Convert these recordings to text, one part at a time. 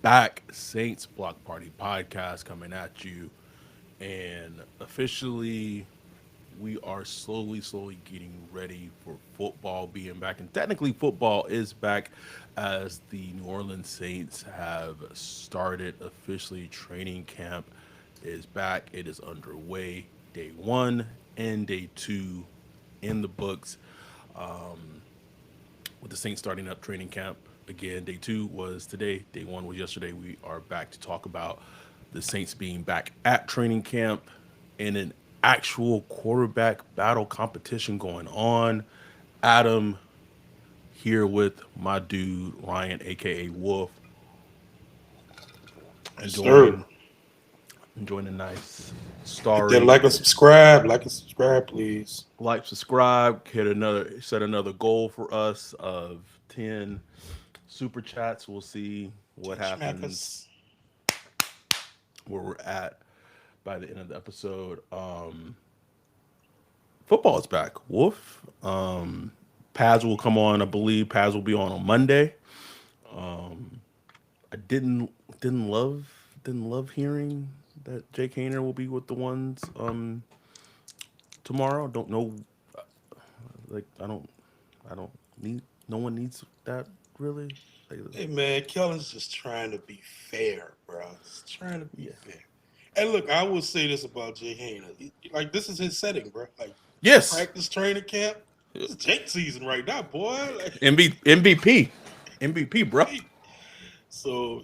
back. Saints Block Party Podcast coming at you. And officially, we are slowly getting ready for football being back. And technically, football is back as the New Orleans Saints have started officially. Training camp is back, it is underway. Day one and day two in the books. With the Saints starting up training camp again. Day two was today. Day one was yesterday. We are back to talk about the Saints being back at training camp and an actual quarterback battle competition going on. Adam here with my dude Ryan, aka Wolf, Yes, sir. enjoying enjoying a nice Hit that starry. like and subscribe. Like and subscribe, please. Like, subscribe, hit another set another goal for us of 10 super chats. We'll see what 10 happens, schmackers. where we're at by the end of the episode. Football is back. Wolf. Paz will come on. I believe Paz will be on Monday. I didn't love hearing that Jake Hayner will be with the ones tomorrow. Don't know. Like I don't need. No one needs that really. Like, Hey, man, Kellen's just trying to be fair, bro. He's trying to be yeah. fair. And look, I will say this about Jay Hayner. Like, this is his setting, bro. Like, Yes. practice training camp. It's Jake season right now, boy. Like, MVP. MVP, bro. so,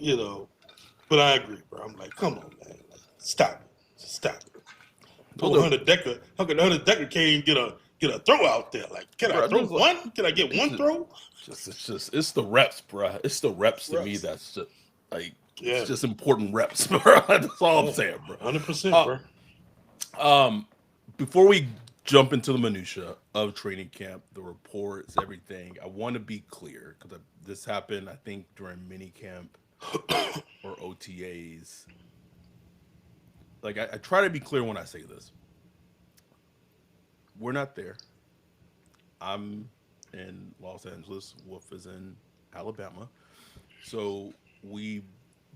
but I agree, bro. I'm like, come on, man. Like, stop it. Stop it. Those Poor are, Hunter Decker can't even get a throw out there. Like, can I bro. throw Just like one? Can I get it's one throw? it's the reps, bro. It's the reps to me. Reps. That's just like it's Yeah. just important reps, bro. That's all I'm Yeah. saying, bro. 100%, Uh, bro. um, before we jump into the minutia of training camp, the reports, everything, I want to be clear because this happened, I think, during mini camp or OTAs. Like I try to be clear when I say this. We're not there. I'm in Los Angeles. Wolf is in Alabama. So we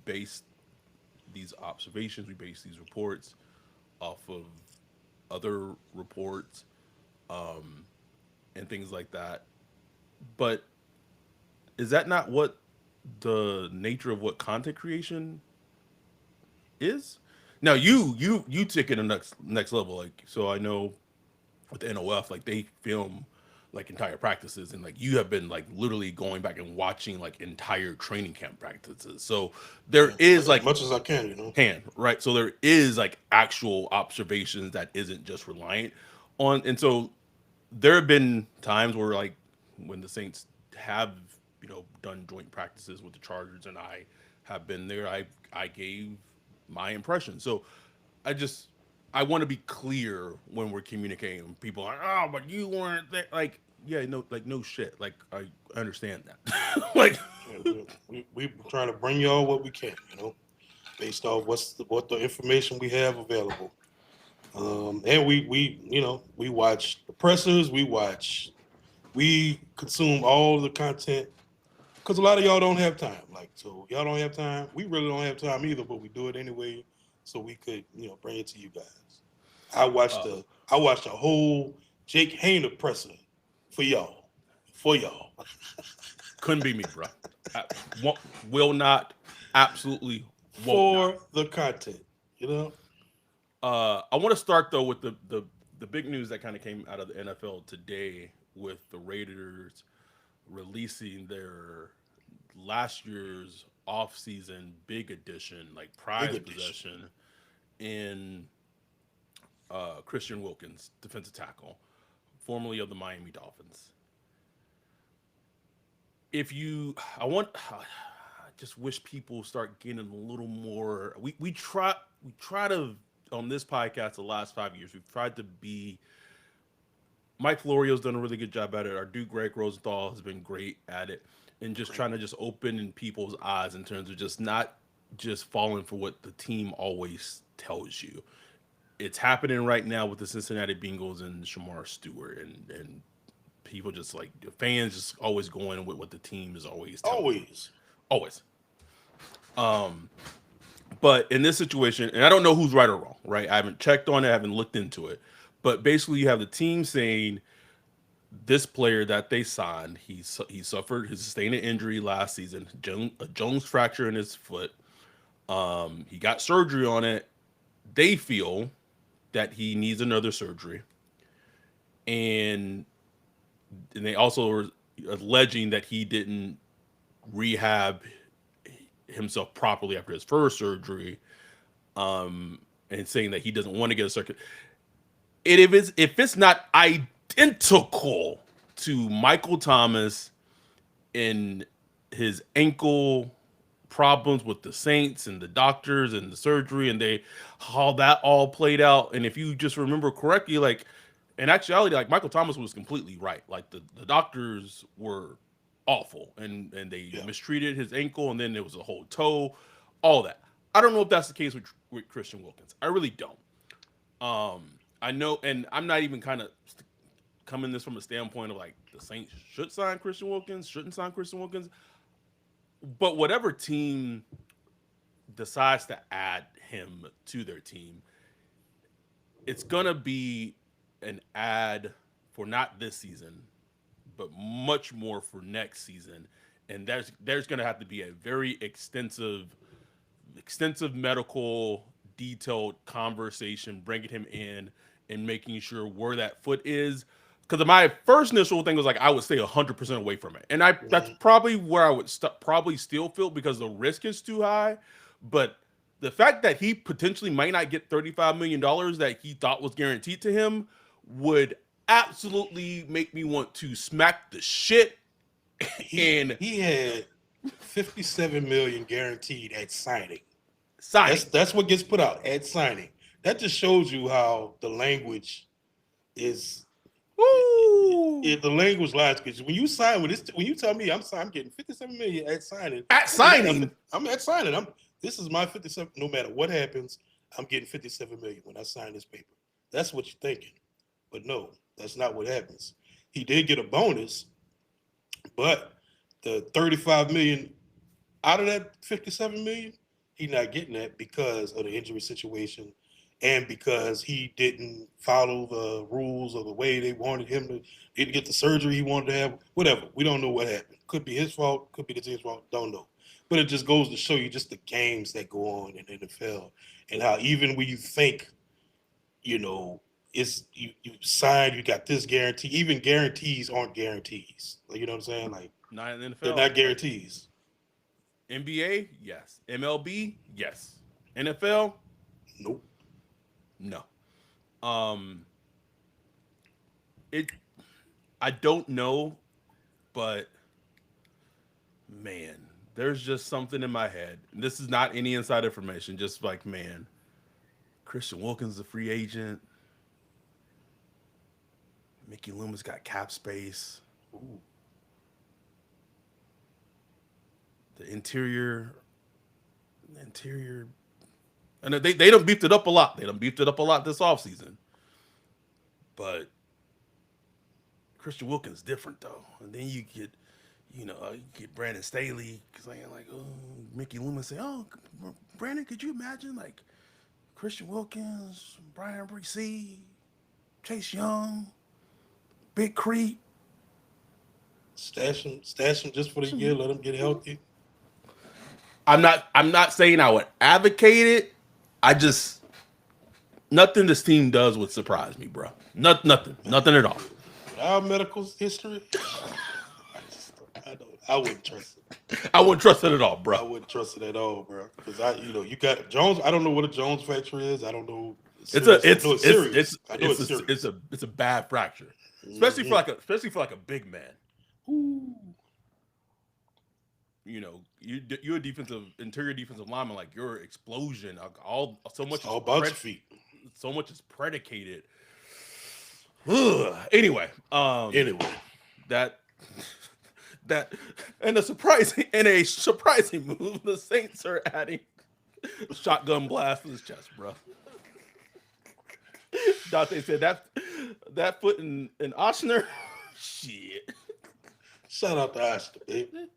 base these observations, we base these reports off of other reports and things like that. But is that not what the nature of what content creation is? Now you take it to next level. Like, so I know with the NOF, like they film like entire practices, and like you have been like literally going back and watching like entire training camp practices. So there Yeah. is As like much as I can. hand, right? So there is like actual observations that isn't just reliant on. And so there have been times where like when the Saints have, done joint practices with the Chargers and I have been there, I gave my impression. So I just I want to be clear when we're communicating. People are, oh, but you weren't there. Like, yeah, no, like no shit. Like I understand that. Like, Yeah, we trying to bring y'all what we can, based off what the information we have available. And we watch the pressers, we consume all the content because a lot of y'all don't have time. Like, so y'all don't have time. We really don't have time either, but we do it anyway so we could bring it to you guys. I watched uh, the I watched a whole Jake Hayner presser for y'all, for y'all. couldn't be me, bro. I, will not, absolutely won't not. For the content, you know. I want to start though with the big news that kind of came out of the NFL today with the Raiders releasing their last year's offseason big edition, like Big prize edition. possession in Christian Wilkins, defensive tackle, formerly of the Miami Dolphins. If you, I just wish people start getting a little more. We try to on this podcast the last 5 years. We've tried to be. Mike Florio's done a really good job at it. Our dude Greg Rosenthal has been great at it, and just Great. trying to just open in people's eyes in terms of just not just falling for what the team always tells you. It's happening right now with the Cincinnati Bengals and Shamar Stewart, and people just fans just always going with what the team is always telling them. Always. Always. Um, but in this situation, and I don't know who's right or wrong, right? I haven't checked on it, I haven't looked into it. But basically, you have the team saying this player that they signed, he suffered, he sustained an injury last season, a Jones fracture in his foot. He got surgery on it. They feel that he needs another surgery, and they also are alleging that he didn't rehab himself properly after his first surgery, and saying that he doesn't want to get a circuit. And if it's not identical to Michael Thomas in his ankle problems with the Saints and the doctors and the surgery and they how that all played out. And if you just remember correctly, like in actuality, like Michael Thomas was completely right. Like the doctors were awful and they Yeah. mistreated his ankle and then there was a whole toe, all that. I don't know if that's the case with Christian Wilkins. I really don't. I know, and I'm not even kind of coming this from a standpoint of like the Saints should sign Christian Wilkins, shouldn't sign Christian Wilkins. But whatever team decides to add him to their team, it's gonna be an ad for not this season, but much more for next season. And there's gonna have to be a very extensive medical detailed conversation bringing him in and making sure where that foot is, because my first initial thing was like I would stay 100% away from it, and that's Mhm. probably where I would probably still feel because the risk is too high. But the fact that he potentially might not get $35 million that he thought was guaranteed to him would absolutely make me want to smack the shit He and he had 57 million guaranteed at signing. That's signing. that's what gets put out at signing. That just shows you how the language is. Woo! The language lies because when you sign with this, when you tell me I'm getting 57 million at signing, At signing, I'm at signing. This is my 57. No matter what happens, I'm getting 57 million when I sign this paper. That's what you're thinking, but no, that's not what happens. He did get a bonus, but the 35 million out of that 57 million, he's not getting that because of the injury situation and because he didn't follow the rules or the way they wanted him to, didn't get the surgery he wanted to have, whatever. We don't know what happened. Could be his fault, could be the team's fault, don't know. But it just goes to show you just the games that go on in the NFL and how even when you think, you know, it's you signed, you got this guarantee, even guarantees aren't guarantees. Like, you know what I'm saying? Like not in the they're NFL. not Like guarantees. NBA, yes. MLB, yes. NFL, Nope. no. Um, it. I don't know, but man, there's just something in my head. This is not any inside information. Just like man, Christian Wilkins is a free agent. Mickey Loomis got cap space. Ooh. The interior, and they done beefed it up a lot. They done beefed it up a lot this offseason. But Christian Wilkins different though. And then you get Brandon Staley saying like, oh, Mickey Loomis say, oh, Brandon, could you imagine like Christian Wilkins, Brian Bresee, Chase Young, Big Creek? Stash him just for the year. Let him get healthy. I'm not saying I would advocate it. I just nothing this team does would surprise me, bro. Nothing at all. Our medical history, I just, I don't, I wouldn't trust it. I wouldn't trust it at all, I bro. wouldn't trust it at all, bro. Because you got Jones. I don't know what a Jones fracture is. I don't know. It's a I know it's serious. I know it's it's serious. a bad fracture, Mhm. especially for like a big man. Ooh. You're a interior defensive lineman. Like your explosion, all so It's much all about your feet. so much is predicated. Ugh. Anyway, Anyway, that that and a surprising move, the Saints are adding shotgun blast to his chest, bro. Dante said that foot in Ochsner, shit. shout out to Ashton, baby.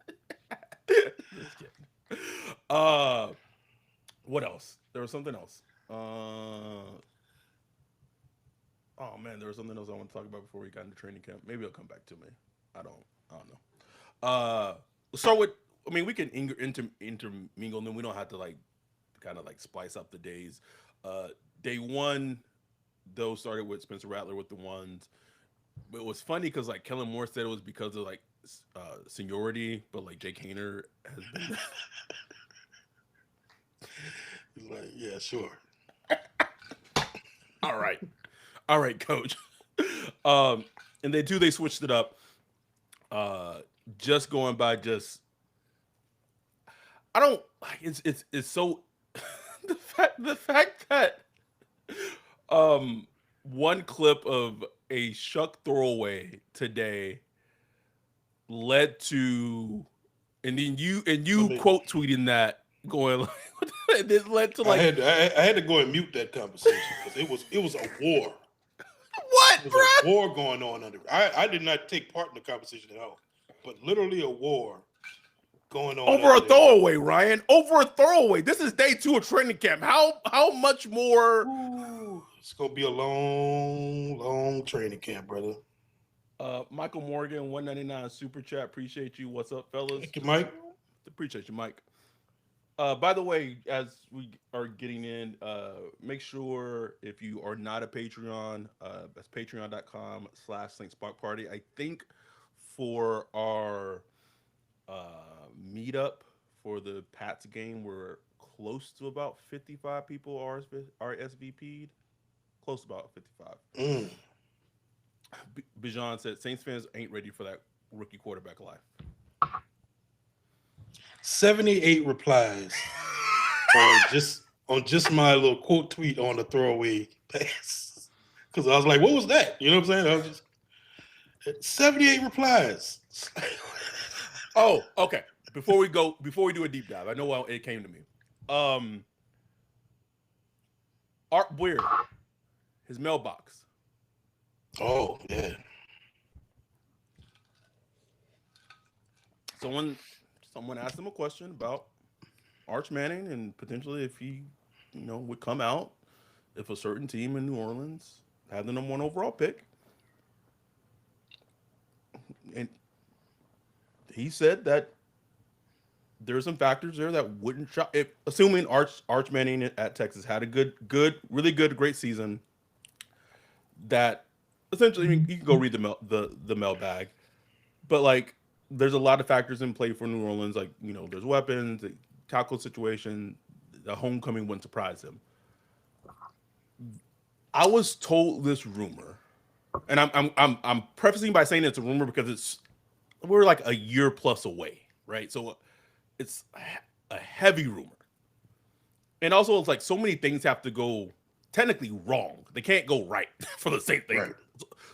Uh, what else? There was something else. Oh man, there was something else I want to talk about before we got into training camp. Maybe it'll come back to me. I don't. I don't know. Let's start with. I mean, we can intermingle, and then we don't have to like kind of like splice up the days. Day one, those started with Spencer Rattler with the ones. But it was funny because like Kellen Moore said it was because of like seniority, but like Jake Hayner has been. He's like, yeah, sure. All right, all right, coach. um, and they do. They switched it up. Just going by just. I don't like it's so the fact that one clip of a shuck throwaway today led to and I you mean, quote tweeting that going like it led to like I had to go and mute that conversation because it was a war. what, It was bro? a war going on under. I did not take part in the conversation at all, but literally a war going on Over a under there. throwaway, Ryan. Over a throwaway. This is day 2 of training camp. How much more? Ooh, it's gonna be a long training camp, brother. Michael Morgan, 199 super chat. Appreciate you. What's up, fellas? Thank you, Mike. Appreciate you, Mike. By the way, as we are getting in, make sure if you are not a Patreon, that's patreon.com/Saint Spark Party. I think for our meetup for the Pats game, we're close to about 55 people RSVP'd. Close to about 55. Mm. Bijan said Saints fans ain't ready for that rookie quarterback life. 78 replies on just my little quote tweet on the throwaway pass. Because I was like, what was that? You know what I'm saying? I was just 78 replies. Oh, okay. Before we do a deep dive, I know it came to me. Art Weird, his mailbox. Oh, yeah. Someone asked him a question about Arch Manning and potentially if he, would come out if a certain team in New Orleans had the number 1 overall pick. And he said that there's some factors there that wouldn't shock. Assuming Arch Manning at Texas had a really good, great season, that essentially, I mean, you can go read the mailbag, but like there's a lot of factors in play for New Orleans. Like there's weapons, the tackle situation, the homecoming wouldn't surprise him. I was told this rumor, and I'm prefacing by saying it's a rumor because we're like a year plus away, right? So it's a heavy rumor, and also it's like so many things have to go technically wrong. They can't go right for the same thing. Right.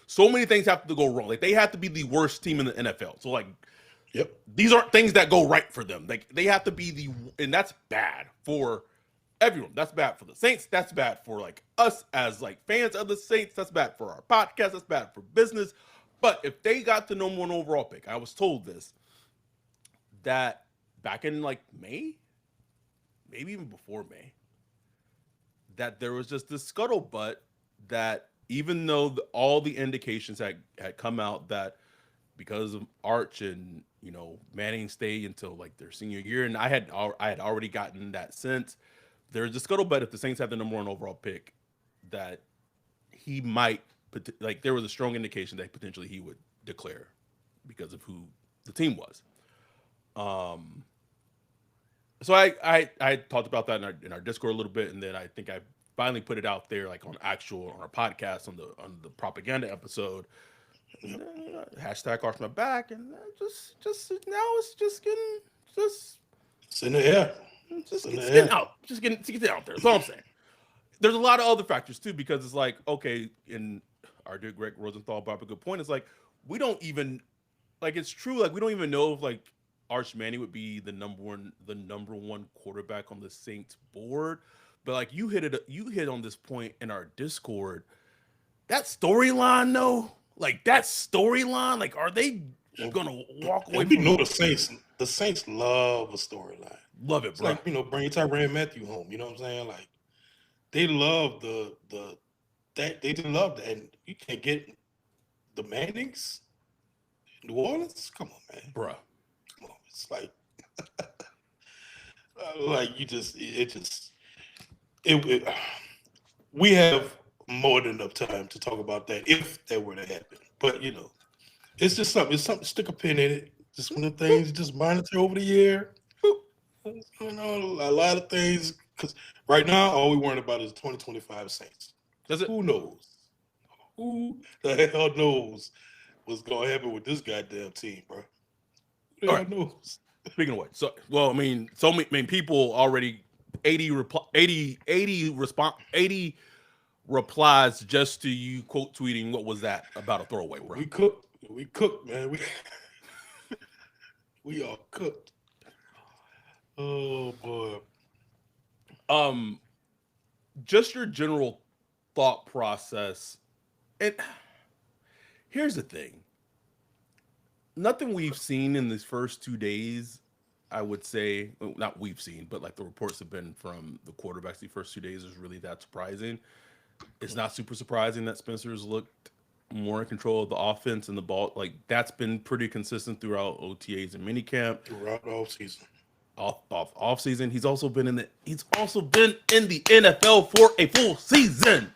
So many things have to go wrong. Like they have to be the worst team in the NFL. So like, yep, these aren't things that go right for them. Like they have to be and that's bad for everyone. That's bad for the Saints. That's bad for like us as like fans of the Saints. That's bad for our podcast. That's bad for business. But if they got the number 1 overall pick, I was told this, that back in like May, maybe even before May, that there was just this scuttlebutt that even though all the indications had come out that because of Arch and Manning stay until like their senior year, and I had already gotten that sense. There's a scuttlebutt if the Saints have the number 1 overall pick that he might like there was a strong indication that potentially he would declare because of who the team was. So I talked about that in our Discord a little bit, and then I think I finally put it out there like on our podcast on the propaganda episode. Hashtag arch my back, and just now it's just getting it's in the air. Just getting out. Just getting out there. That's all I'm saying. There's a lot of other factors too, because it's like, okay, and our dear Greg Rosenthal brought up a good point. It's like we don't even like it's true, like we don't even know if like Arch Manning would be the number one quarterback on the Saints board. But like you hit on this point in our Discord. That storyline though, like are they gonna walk away? We know the the Saints love a storyline. Love it, It's bro. like, bringing Tyrann Matthew home. You know what I'm saying? Like they love the that they just love that, and you can't get the Mannings, New Orleans. Come on, man. Bruh. Come on. It's like you just it just it we have more than enough time to talk about that if that were to happen. But it's just something. It's something. Stick a pin in it. Just one of the things you just monitor over the year. A lot of things. Because right now, all we worrying about is 2025 Saints. That's it. Who knows? Who the hell knows what's gonna happen with this goddamn team, bro? Who the All hell right. knows? Speaking of which, I mean, people already 80 replies just to you quote tweeting. What was that about a throwaway, bro? We cooked. We cooked, man. We are cooked. Oh boy. Just your general thought process. And here's the thing. Nothing we've seen in these first 2 days, I would say, well, not we've seen, but like the reports have been from the quarterbacks the first 2 days is really that surprising. It's not super surprising that Spencer's looked more in control of the offense and the ball. Like that's been pretty consistent throughout OTAs and minicamp. Throughout all season. Off season. He's also been in the NFL for a full season.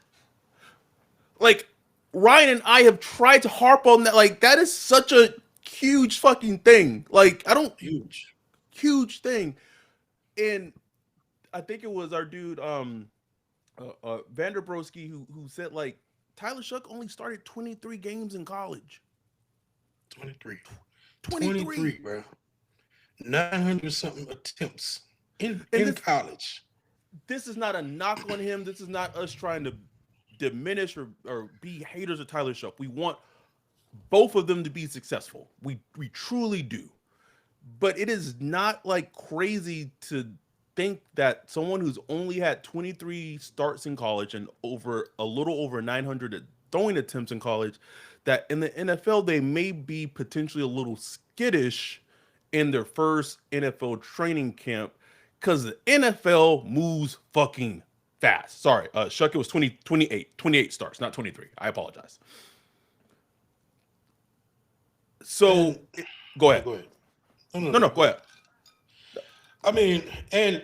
Like Ryan and I have tried to harp on that. Like that is such a huge fucking thing. Like I don't huge thing. And I think it was our dude Vanderbroski who said like Tyler Shuck only started 23 games in college. 23, bro. 900 something attempts in college. This is not a knock on him. This is not us trying to diminish or be haters of Tyler Shuck. We want both of them to be successful. We truly do. But it is not like crazy to think that someone who's only had 23 starts in college and a little over 900 throwing attempts in college, that in the NFL they may be potentially a little skittish in their first NFL training camp because the NFL moves fucking fast. Sorry, Shuck, it was 28 starts, not 23. I apologize. So, go ahead. Go ahead. No, go ahead. I mean, and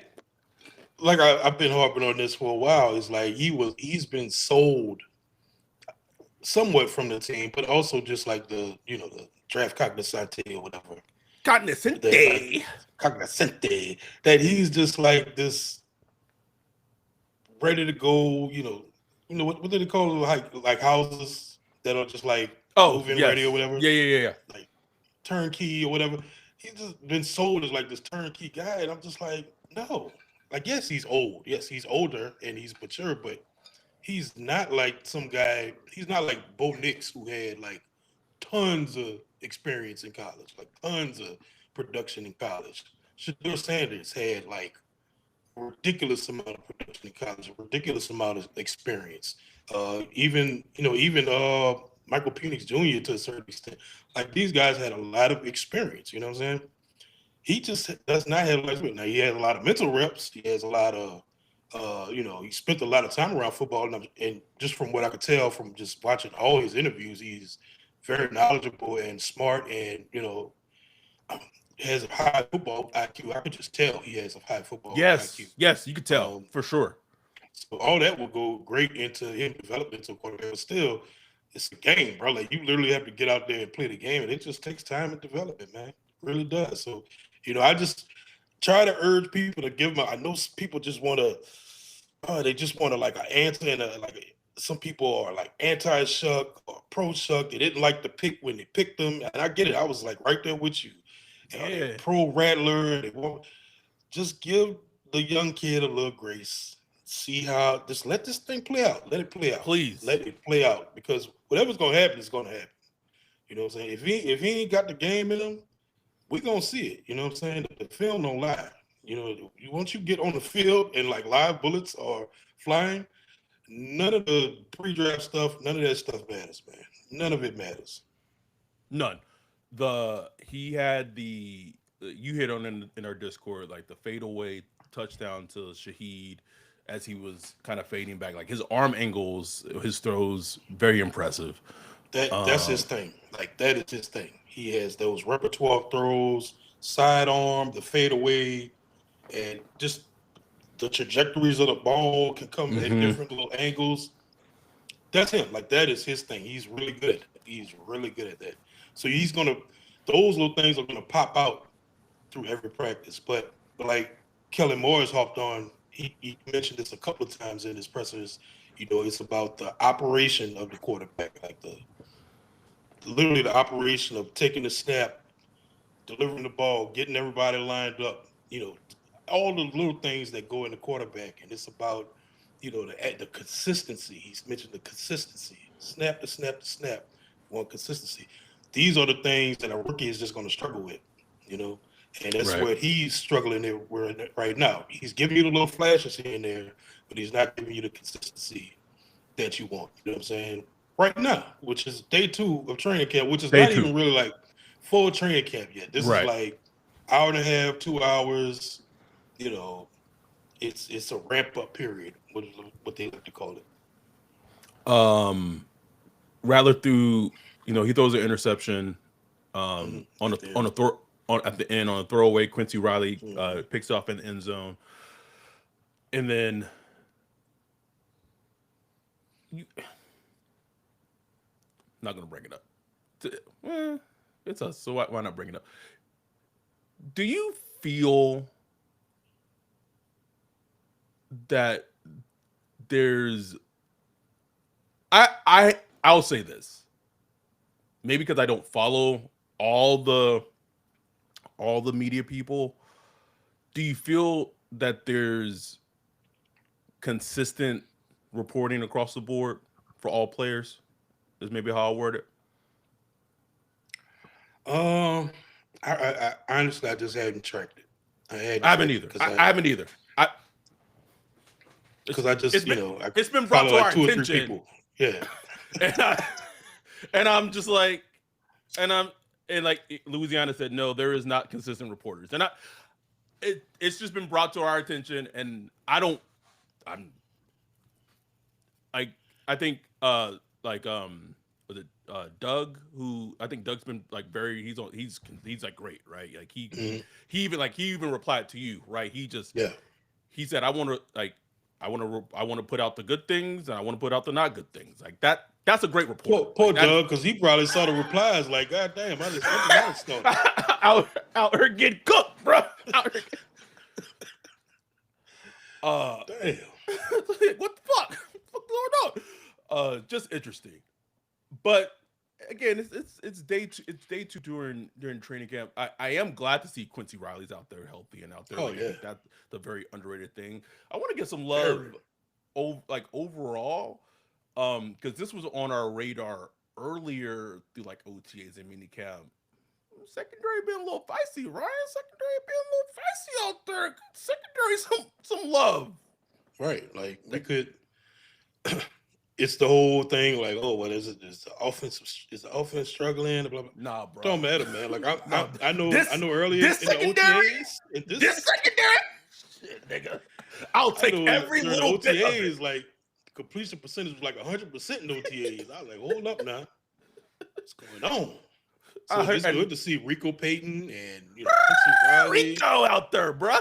like I've been harping on this for a while. It's like he's been sold somewhat from the team, but also just like the draft cognoscente or whatever. Cognoscente. That he's just like this ready to go. What do they call them? Like houses that are just like move-in ready or whatever. Yeah. Like turnkey or whatever. He's just been sold as like this turnkey guy, and I'm just like, no. Like, yes, he's old. Yes, he's older and he's mature, but he's not like some guy. He's not like Bo Nix, who had like tons of experience in college, like tons of production in college. Shedeur Sanders had like a ridiculous amount of production in college, a ridiculous amount of experience. Even Michael Penix Jr. to a certain extent. Like these guys had a lot of experience. You know what I'm saying? He just does not have like now. He has a lot of mental reps. He has a lot of he spent a lot of time around football, and just from what I could tell from just watching all his interviews, he's very knowledgeable and smart, and has a high football IQ. I could just tell he has a high football IQ. Yes, you could tell for sure. So all that will go great into him developing into a quarterback. But still, it's a game, bro. Like you literally have to get out there and play the game, and it just takes time and development, man. It really does. So, I just try to urge people to give them. I know people just want to. They just want to like an answer, and some people are like anti-Shuck or pro-Shuck. They didn't like the pick when they picked them, and I get it. I was like right there with you. Pro Rattler. They want just give the young kid a little grace. See how just let this thing play out. Let it play out. Please let it play out, because whatever's gonna happen is gonna happen. You know what I'm saying? If he ain't got the game in him, we're gonna see it. You know what I'm saying? The film don't lie. Once you get on the field and like live bullets are flying, none of the pre-draft stuff, none of that stuff matters, man. None of it matters. None. He had the you hit on in our Discord, like the fadeaway touchdown to Shaheed as he was kind of fading back, like his arm angles, his throws, very impressive. That's his thing. Like that is his thing. He has those repertoire throws, sidearm, the fadeaway, and just the trajectories of the ball can come at Mm-hmm. different little angles. That's him. Like that is his thing. He's really good at that. He's really good at that. So he's gonna those little things are gonna pop out through every practice. But like Kellen Morris hopped on, he mentioned this a couple of times in his pressers. It's about the operation of the quarterback, like the literally the operation of taking the snap, delivering the ball, getting everybody lined up. All the little things that go in the quarterback, and it's about the consistency. He's mentioned the consistency, snap to snap to snap, one consistency. These are the things that a rookie is just going to struggle with, you know, and that's Right. where he's struggling there right now. He's giving you the little flashes here and there, but he's not giving you the consistency that you want. You know what I'm saying? Right now, which is day 2 of training camp, which is Day not two. even really like full training camp yet. This is Right. like hour and a half, 2 hours. You know, it's a ramp up period, what they like to call it. Rattler threw, he throws an interception on At a the on end. a throw at the end on a throwaway. Quincy Riley Mm-hmm. picks off in the end zone, and then you, not gonna bring it up. It's us, so why not bring it up? Do you feel that there's I'll say this, maybe because I don't follow all the all the media people. Do you feel that there's consistent reporting across the board for all players? Is maybe how I word it. Um, I honestly I just hadn't tracked it. I I hadn't haven't tracked it either. I haven't either. I because I it's just been I it's been brought follow to our like 2 or 3 attention, people. Yeah. and I'm just like, and I'm and like Louisiana said, no, there is not consistent reporters, and it's just been brought to our attention, and I'm like I think like was it Doug, who I think Doug's been like very he's like great, right? Like Hmm. he even replied to you, right? Yeah. He said, I want to put out the good things and I want to put out the not good things. Like that's a great reporter. Poor Like that is Doug, because he probably saw the replies like, God damn, I just thought. out here getting cooked, bro. Out here, uh Damn. what the fuck? What's going on? Just interesting. But again, it's day two during training camp. I am glad to see Quincy Riley's out there healthy and out there. Oh Like I yeah. think that's the very underrated thing. I want to get some love, Very. like overall, because this was on our radar earlier through like OTAs and minicamp. Secondary being a little feisty, Ryan. Secondary being a little feisty out there. Secondary some love. Right. Like we Like, could it's the whole thing, like, oh, what is it? Is the offense struggling? Blah, blah. nah, bro. Don't matter, man. Like No, I know earlier this in the secondary, OTAs, and this secondary, shit, nigga. I'll I take know every during the little bit of it. OTAs, like completion percentage was like 100% in OTAs. I was like, hold up now, what's going on? I So heard, it's and good to see Rico Payton and Quincy Riley Rico out there, bro.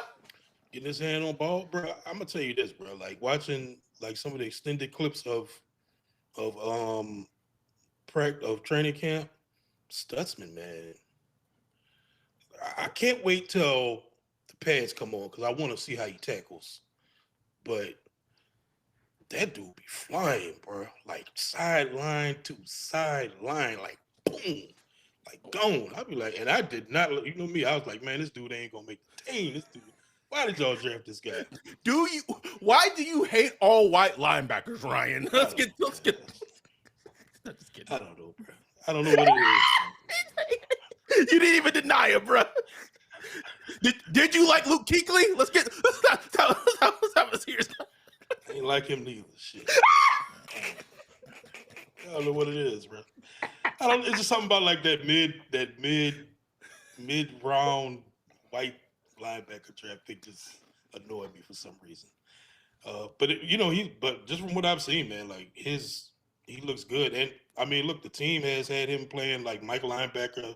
getting his hand on ball, bro. I'm gonna tell you this, bro. Like watching like some of the extended clips of of training camp, Stutzman, man. I can't wait till the pads come on because I want to see how he tackles. But that dude be flying, bro. Like sideline to sideline, like boom, like gone. I'd be like, and I did not, you know me. I was like, man, this dude ain't gonna make the team. This dude, why did y'all draft this guy? Do you? Why do you hate all white linebackers, Ryan? I don't know, Let's man. get. I'm just kidding. I don't know, bro. I don't know what it is. You didn't even deny it, bro. Did you like Luke Kuechly? Let's have a serious. I ain't like him neither. Shit. I don't know what it is, bro. I don't. It's just something about like that mid round. just annoyed me for some reason. But just from what I've seen, man, like he looks good. And I mean, look, the team has had him playing like Michael linebacker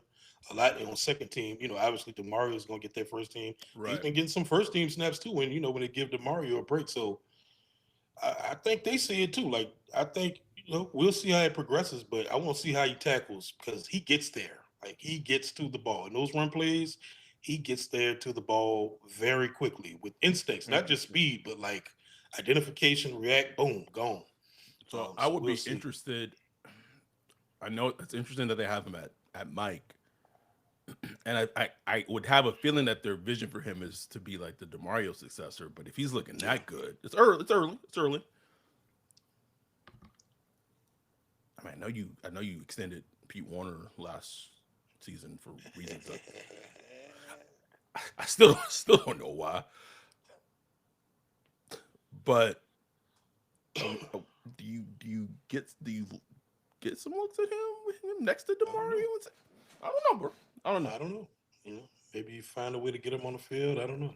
a lot on second team. Obviously Demario is going to get their first team. He's Right. been getting some first team snaps too. When they give Demario a break, so I think they see it too. Like I think we'll see how it progresses, but I want to see how he tackles because he gets there. Like he gets to the ball in those run plays. He gets there to the ball very quickly with instincts, not just speed, but like identification, react, boom, gone. So I So would we'll be see. interested. I know it's interesting that they have him at Mike, and I would have a feeling that their vision for him is to be like the Demario successor. But if he's looking Yeah, that good, it's early. It's early. It's early. I mean, I know you extended Pete Warner last season for reasons that I still don't know why. But do you get some looks at him next to I don't know. Demario? I don't know, bro. I don't know. I don't know. Maybe you find a way to get him on the field. I don't know.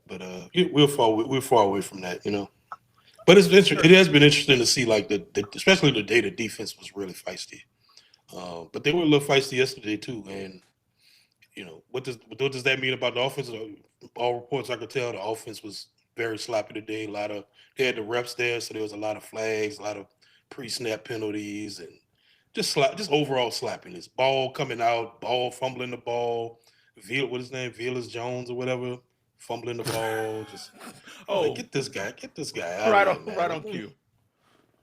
But yeah, we're far away from that. But it Sure. has been interesting to see like especially the day the defense was really feisty. But they were a little feisty yesterday too. And what does that mean about the offense? All reports I could tell, the offense was very sloppy today. They had the reps there, so there was a lot of flags, a lot of pre-snap penalties, and just overall sloppiness. Ball coming out, ball fumbling the ball. What his name? Vilas Jones or whatever, fumbling the ball. Just I'm like, Oh, get this guy out of right on here, right man. on cue.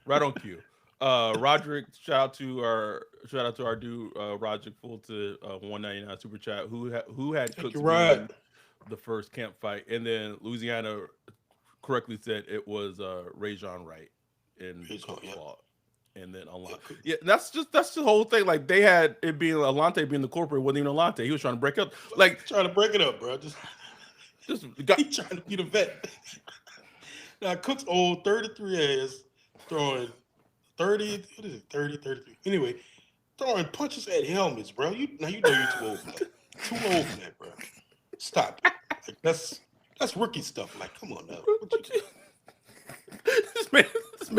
Right on cue. Roderick, shout out to our dude Roderick Fulton, 199 super chat who had Thank you, Cooks Rod. being the first camp fight, and then Louisiana correctly said it was Rajon Wright in He's on, Cook's yep. fault, and then Yeah, Alante. Yeah, that's the whole thing. Like they had it being Alante being the corporate wasn't even Alante. He was trying to break up. Like trying to break it up, bro. Just just got he trying to be the vet. Now Cook's old 33 ass throwing 30, what is it, 30, 33. Anyway, throwing punches at helmets, bro. You know you're too old for that. Too old for that, bro. Stop it. Like that's rookie stuff. Like, come on now. What you what doing? you, this man, this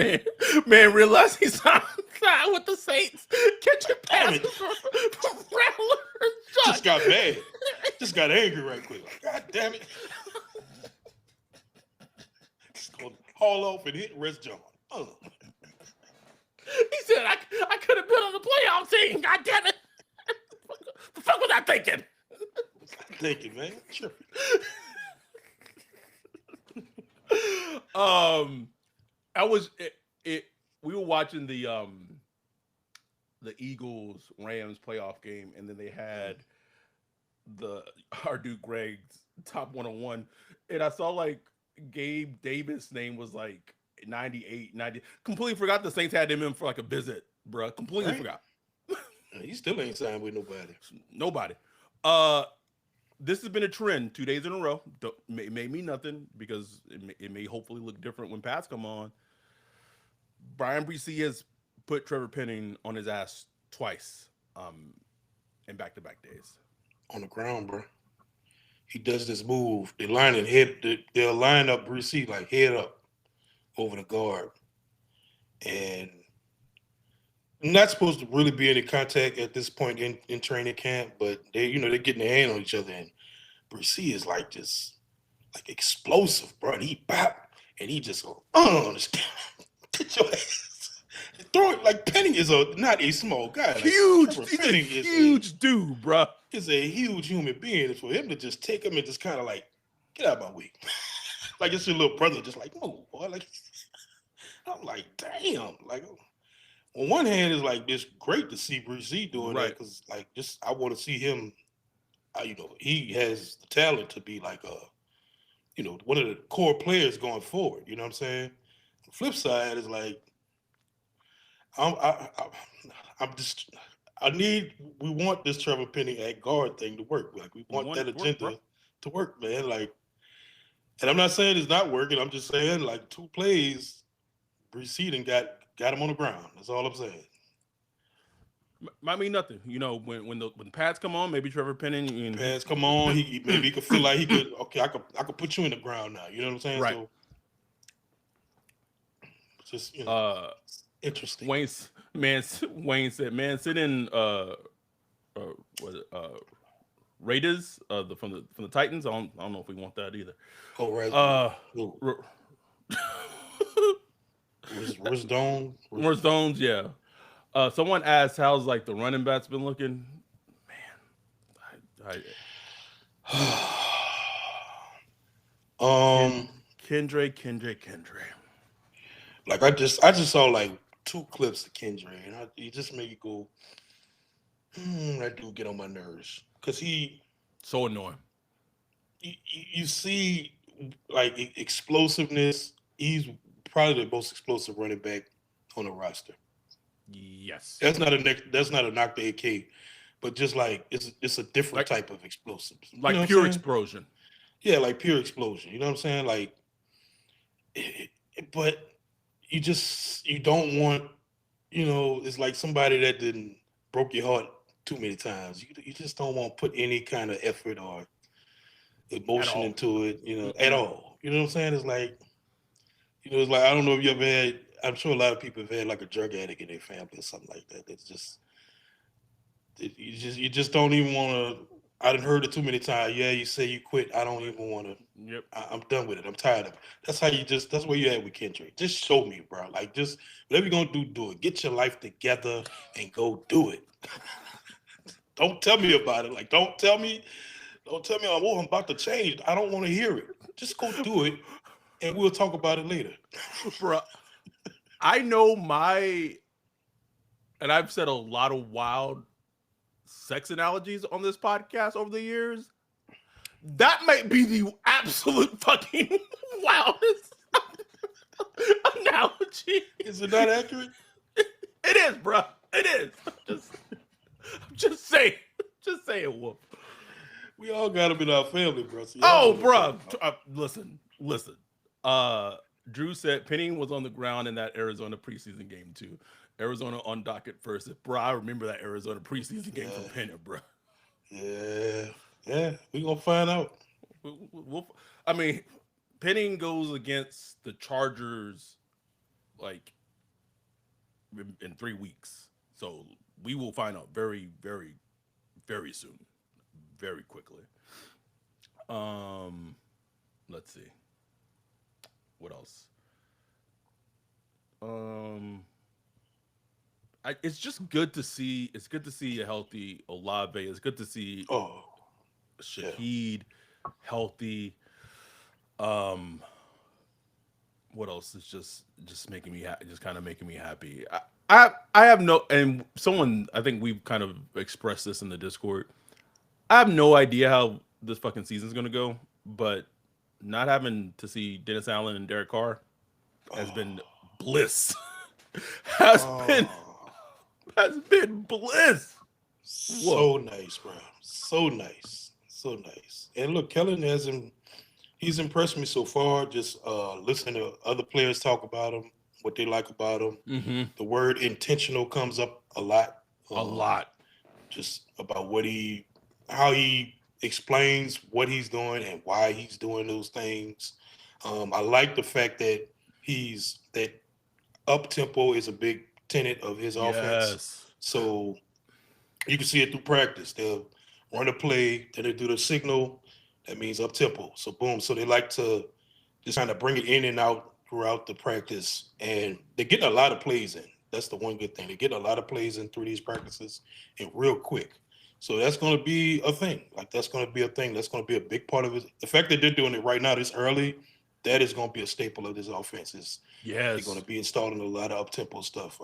man realized he signed with the Saints. Catch your Damn passes it. from Rattler Just Shot. got mad. Just got angry right quick. Like, God damn it. Just gonna haul off and hit Rest John. He said, I could have been on the playoff team. God damn it. The fuck was I thinking? Thank you, man. Sure. um, I was it. We were watching the Eagles Rams playoff game, and then they had the our dude Greg's top 101, and I saw like Gabe Davis' name was like 98, 90. Completely forgot the Saints had him in for like a visit, bruh. Completely Right? forgot. He still ain't signed with nobody. Nobody. Uh, this has been a trend 2 days in a row. May mean nothing because it may hopefully look different when Pats come on. Brian Bresee has put Trevor Penning on his ass twice in back-to-back days. On the ground, bro. He does this move. They'll line up Bruce like head up over the guard. And not supposed to really be any contact at this point in training camp, but they're getting their hand on each other. And Bruce is like just like explosive, bro. And he bop and he just go, get your ass. Throw it like Penning is not a small guy. Like Huge. Trevor He's a Penning huge dude, bruh. is a huge human being. And for him to just take him and just kind of like get out of my way. Like it's your little brother, just like, oh boy. Like I'm like, damn. Like on one hand, it's like it's great to see Bruce Z doing that Right. because like just I want to see him. He has the talent to be like one of the core players going forward. You know what I'm saying? The flip side is like I'm just we want this Trevor Penning at guard thing to work. Like we We want want that it to work, bro. agenda to work, man. Like, and I'm not saying it's not working. I'm just saying like two plays preceding got him on the ground. That's all I'm saying. Might mean nothing. When pads come on, maybe Trevor Penning and Pads come on, he maybe he could feel like he could. Okay, I could put you in the ground now. You know what I'm saying? right. So just Uh, interesting. Wayne said, man, sit in uh what Raiders from the Titans. I don't know if we want that either. Oh, right. Uh, Who? R- Where's Stone? More Stones, yeah. Someone asked how's like the running backs been looking. I um, Kendra. like I just saw like two clips of Kendra, and it just made you go, that dude get on my nerves because So annoying. you see like explosiveness. He's probably the most explosive running back on the roster. Yes. That's not a knock to AK, but just like it's a different Like type of explosives. You know like what I'm pure saying? explosion. Yeah, like pure explosion. You know what I'm saying? Like, but you don't want, it's like somebody that didn't broke your heart too many times. You just don't want to put any kind of effort or At emotion all. into it, at Mm-mm. all. You know what I'm saying? It's like I don't know if you ever had. I'm sure a lot of people have had like a drug addict in their family or something like that. That's just you just don't even want to. I done heard it too many times. Yeah, you say you quit. I don't even want to. Yep. I'm done with it. I'm tired of it. That's where you at with Kendrick. Just show me, bro. Like, just whatever you're gonna do, do it. Get your life together and go do it. Don't tell me about it. Like, don't tell me, oh, I'm about to change. I don't want to hear it. Just go do it, and we'll talk about it later. Bruh, I know my, and I've said a lot of wild sex analogies on this podcast over the years. That might be the absolute fucking wildest analogy. Is it not accurate? It is, bro. It is. Just say, just say it, Wolf. We all got them in our family, bro. So y'all know Oh, what I'm bro. talking about. Listen. Uh, Drew said Penning was on the ground in that Arizona preseason game too. Arizona on docket first. Bro, I remember that Arizona preseason game from Yeah, Penning, bro. yeah, yeah. We gonna find out. I mean, Penning goes against the Chargers like in 3 weeks. So we will find out very, very, very soon, very quickly. Um, let's see what else. Um, it's just good to see. It's good to see a healthy Olave. It's good to see Oh, yeah. Shaheed healthy. Um, what else is just making me just kind of making me happy. I have no, and someone, I think we've kind of expressed this in the Discord. I have no idea how this fucking season's gonna go, but not having to see Dennis Allen and Derek Carr has Oh, been bliss. has been oh, has been bliss. Whoa. so nice, bro. So nice, so nice. And look, Kellen hasn't. He's impressed me so far. Just listening to other players talk about him, what they like about him. Mm-hmm. The word intentional comes up a lot. A lot. Just about how he explains what he's doing and why he's doing those things. I like the fact that that up tempo is a big tenet of his offense. Yes. So you can see it through practice. They'll run a play, then they do the signal. That means up tempo. So boom. So they like to just kind of bring it in and out throughout the practice, and they're getting a lot of plays in. That's the one good thing. They're getting a lot of plays in through these practices and real quick. So that's going to be a thing. Like that's going to be a thing. That's going to be a big part of it. The fact that they're doing it right now this early, that is going to be a staple of this offense. They're going Yes. to be installing a lot of up tempo stuff.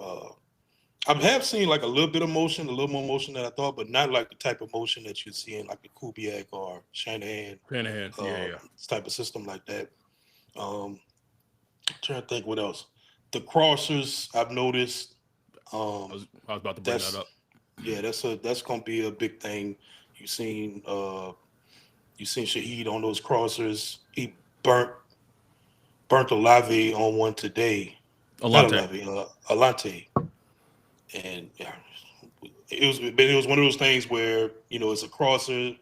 I have seen like a little bit of motion, a little more motion than I thought, but not like the type of motion that you see in like the Kubiak or Shanahan Shanahan. Yeah, yeah. type of system like that. Um, trying to think what else. The crossers I've noticed. Um, I was about to bring that that's up. yeah, that's gonna be a big thing. You seen uh you seen Shaheed on those crossers. He burnt burnt Olave on one today. Not Alante. Olave, Alante. And yeah, it was one of those things where it's a crosser,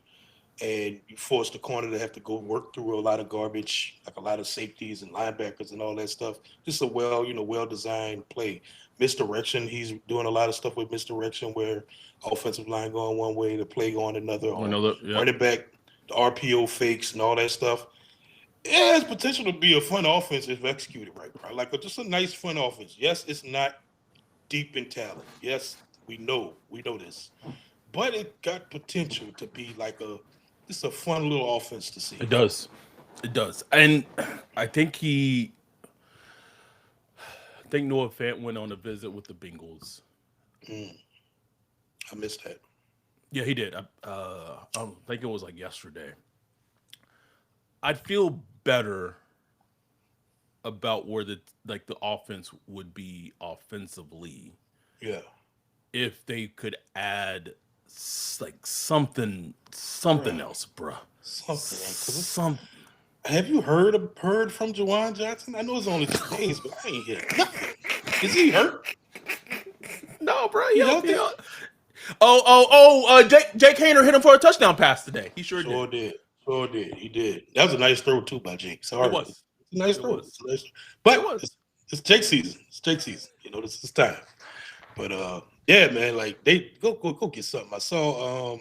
and you force the corner to have to go work through a lot of garbage, like a lot of safeties and linebackers and all that stuff. Just a well designed play. Misdirection. He's doing a lot of stuff with misdirection where offensive line going one way, the play going another, I or know that. Yep. running back, the RPO fakes and all that stuff. It has potential to be a fun offense if executed right, bro. Like just a nice fun offense. Yes, it's not deep in talent. Yes, we know this, but it got potential to be like just a fun little offense to see. It does. It does. And I think I think Noah Fant went on a visit with the Bengals. Mm, I missed that. Yeah, he did. I think it was like yesterday. I'd feel better about where the offense would be offensively Yeah, if they could add like something right. else, bruh. Something like because Some have you heard from Jawan Johnson? I know it's only 2 days, but I ain't hear nothing. Is he hurt? no, bro. He out there? Jake Hayner hit him for a touchdown pass today. He sure did. Sure did. Sure did. He did. That was a nice throw too by Jake. It Sorry, was. it's a nice It throw. was. It's a nice, It but was. it's Jake season. It's Jake season. This is time. But yeah, man, like they go get something. I saw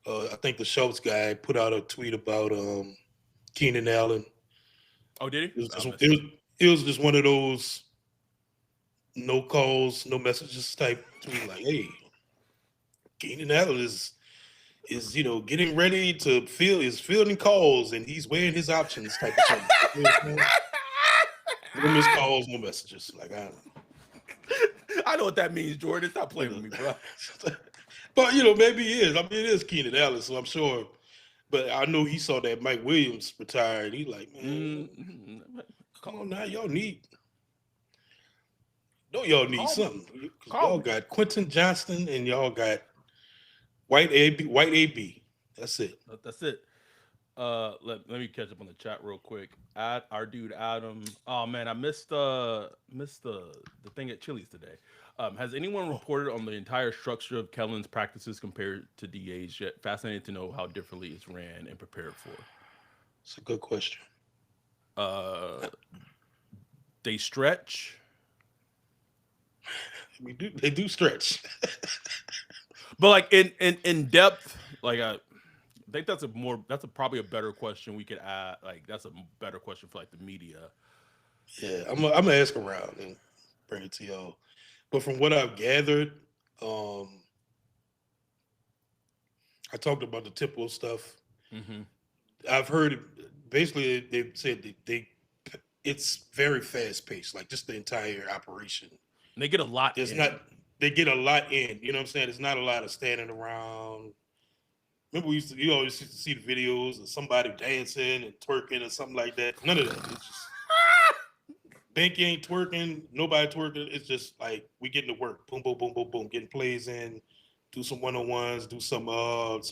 I think the Schultz guy put out a tweet about Keenan Allen. Oh, did It was he? I just missed it it. was, it was just one of those no calls, no messages type tweet. Like, hey, Keenan Allen is getting ready to field is fielding calls and he's weighing his options type of thing. You know what I'm saying? No missed calls, no messages. Like I I know what that means, Jordan. Stop playing with me, bro. but maybe he is. I mean, it is Keenan Allen, so I'm sure. But I know he saw that Mike Williams retired. He like, man, Mm-hmm. come on now, y'all need Call me. something. Because Call y'all me. got Quentin Johnston and y'all got White AB. That's it. That's it. Let me catch up on the chat real quick. Our dude Adam. Oh man, I missed the thing at Chili's today. Has anyone Oh, reported on the entire structure of Kellen's practices compared to DA's yet? Fascinating to know how differently it's ran and prepared for. it's a good question. Uh, they stretch, They do stretch. but like in depth, like I think that's probably a better question we could add. Like that's a better question for like the media. Yeah, I'm gonna ask around and bring it to y'all. But from what I've gathered, um, I talked about the typical stuff. Hmm. I've heard basically they said it's very fast paced, like just the entire operation. They get a lot There's in. not they get a lot in. You know what I'm saying? It's not a lot of standing around. Remember, you always used to see the videos of somebody dancing and twerking or something like that. None of that. It's just Banky ain't twerking, nobody twerking. It's just like we getting to work. Boom, boom, boom, boom, boom. Getting plays in, do some one-on-ones, do some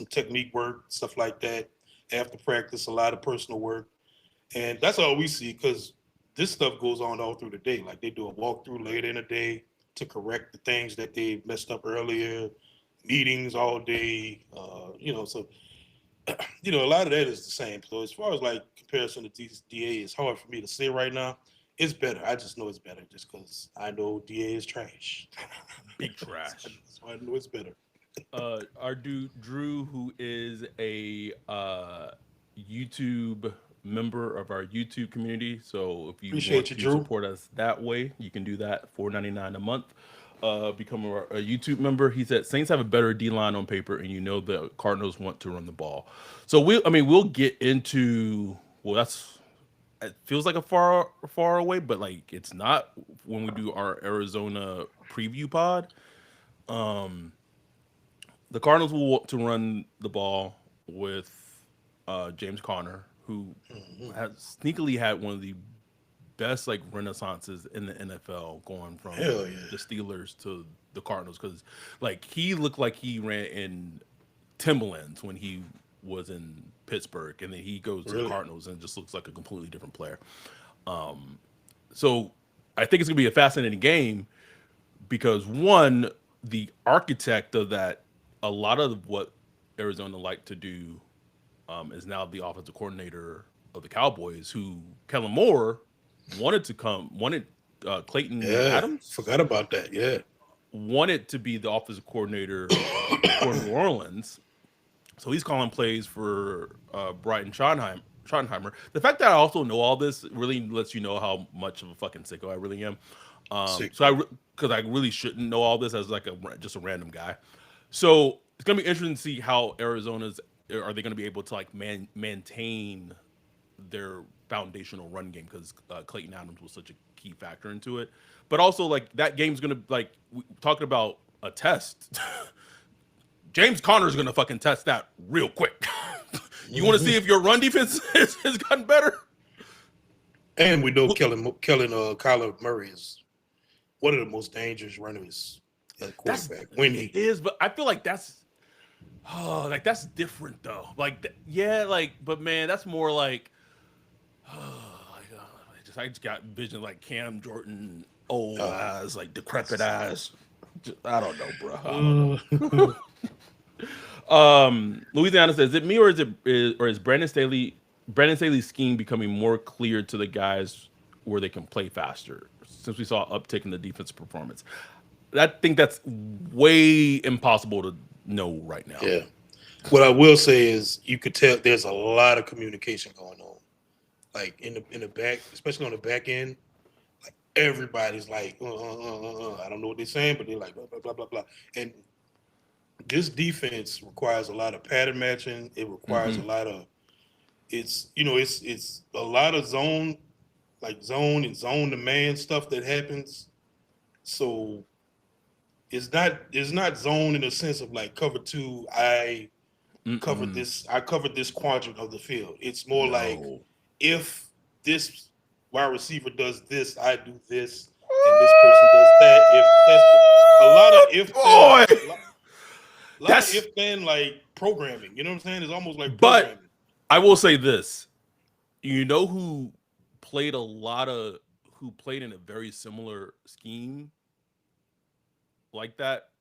technique work, stuff like that. After practice, a lot of personal work. And that's all we see because this stuff goes on all through the day. Like they do a walkthrough later in the day to correct the things that they messed up earlier, meetings all day. So a lot of that is the same. So as far as like comparison to DA, it's hard for me to say right now. It's better. I just know it's better just because I know DA is trash. Big so trash. I know it's better. Our dude Drew, who is a YouTube member of our YouTube community. So if you want Appreciate you, to Drew. support us that way, you can do that. $4.99 a month. Become a YouTube member. He said Saints have a better D line on paper, and the Cardinals want to run the ball. So we'll get into that's it feels like a far away, but like it's not when we do our Arizona preview pod. Um, the Cardinals will want to run the ball with James Conner, who Mhm. has sneakily had one of the best like renaissances in the NFL, going from Hell yeah. the Steelers to the Cardinals, because like he looked like he ran in Timberlands when he was in Pittsburgh, and then he goes to the Really? Cardinals and just looks like a completely different player. So I think it's gonna be a fascinating game because one, the architect of that, a lot of what Arizona liked to do is now the offensive coordinator of the Cowboys, who Kellen Moore wanted Clayton Yeah, Adams forgot about that. Yeah. wanted to be the offensive coordinator for New Orleans. So he's calling plays for Brighton Schottenheimer. The fact that I also know all this really lets you know how much of a fucking sicko I really am. Sick. Because I really shouldn't know all this as like just a random guy. So it's gonna be interesting to see how Arizona's are they gonna be able to like maintain their foundational run game because Clayton Adams was such a key factor into it. But also like that game's gonna like talking about a test. James Conner's gonna fucking test that real quick. You want to see if your run defense has gotten better? And we know Kyler Murray is one of the most dangerous runners at quarterback. It is, but I feel like that's different though. Like, yeah, like, but man, that's more like, I just got vision like Cam Jordan, old eyes, like decrepit eyes. I don't know, bro. I don't know. Louisiana says, "Is it me or is Brandon Staley's scheme becoming more clear to the guys where they can play faster since we saw an uptick in the defensive performance?" I think that's way impossible to know right now. Yeah. What I will say is you could tell there's a lot of communication going on. Like in the back, especially on the back end, like everybody's like, I don't know what they're saying, but they're like blah blah blah blah blah. And this defense requires a lot of pattern matching. It requires a lot of it's a lot of zone and zone to man stuff that happens. So it's not zone in the sense of like cover two. I covered this quadrant of the field. It's more like if this wide receiver does this, I do this, and this person does that. If that's a lot of if then, a lot of if then like programming. You know what I'm saying? It's almost like programming. But I will say this: you know who played in a very similar scheme like that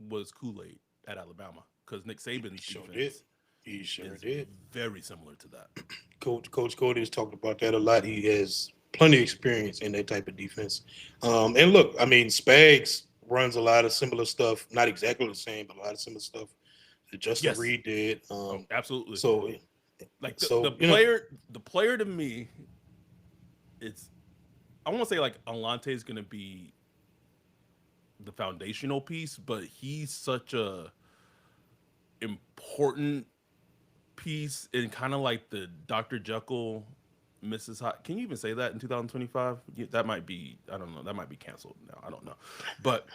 was Kool-Aid at Alabama because Nick Saban's defense He sure did. Very similar to that. Coach Cody has talked about that a lot. He has plenty of experience in that type of defense. And look, I mean, Spags runs a lot of similar stuff. Not exactly the same, but a lot of similar stuff that Justin Reed did. Absolutely. So, like the player to me, I won't say like Alante is going to be the foundational piece, but he's such a important piece in kind of like the Dr. Jekyll, Mrs. Hyde. Can you even say that in 2025? That might be, I don't know. That might be canceled now. I don't know. But